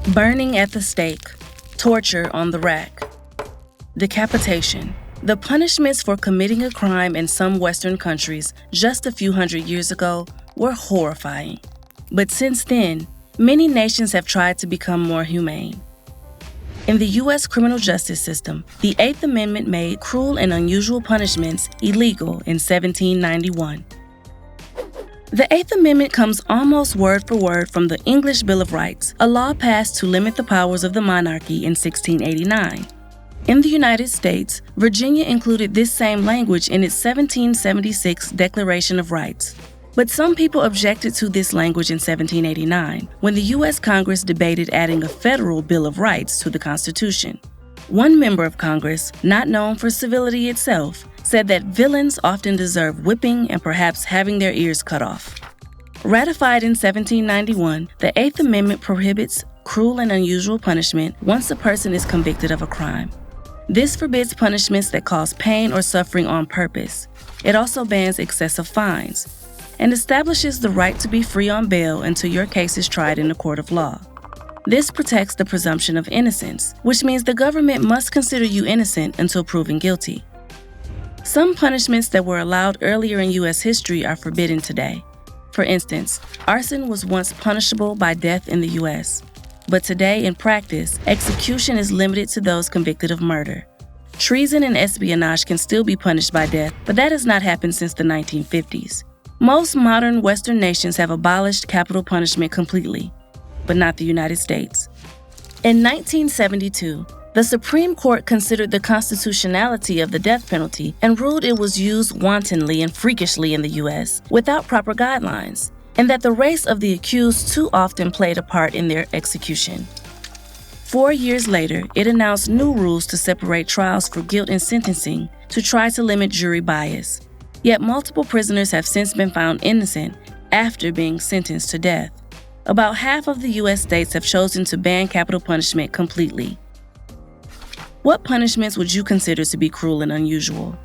Burning at the stake, torture on the rack, decapitation. The punishments for committing a crime in some Western countries just a few hundred years ago were horrifying. But since then, many nations have tried to become more humane. In the U.S. criminal justice system, the Eighth Amendment made cruel and unusual punishments illegal in 1791. The Eighth Amendment comes almost word for word from the English Bill of Rights, a law passed to limit the powers of the monarchy in 1689. In the United States, Virginia included this same language in its 1776 Declaration of Rights. But some people objected to this language in 1789, when the U.S. Congress debated adding a federal Bill of Rights to the Constitution. One member of Congress, not known for civility itself, said that villains often deserve whipping and perhaps having their ears cut off. Ratified in 1791, the Eighth Amendment prohibits cruel and unusual punishment once a person is convicted of a crime. This forbids punishments that cause pain or suffering on purpose. It also bans excessive fines and establishes the right to be free on bail until your case is tried in a court of law. This protects the presumption of innocence, which means the government must consider you innocent until proven guilty. Some punishments that were allowed earlier in U.S. history are forbidden today. For instance, arson was once punishable by death in the U.S., but today, in practice, execution is limited to those convicted of murder. Treason and espionage can still be punished by death, but that has not happened since the 1950s. Most modern Western nations have abolished capital punishment completely, but not the United States. In 1972, the Supreme Court considered the constitutionality of the death penalty and ruled it was used wantonly and freakishly in the U.S. without proper guidelines, and that the race of the accused too often played a part in their execution. 4 years later, it announced new rules to separate trials for guilt and sentencing to try to limit jury bias. Yet multiple prisoners have since been found innocent after being sentenced to death. About half of the U.S. states have chosen to ban capital punishment completely. What punishments would you consider to be cruel and unusual?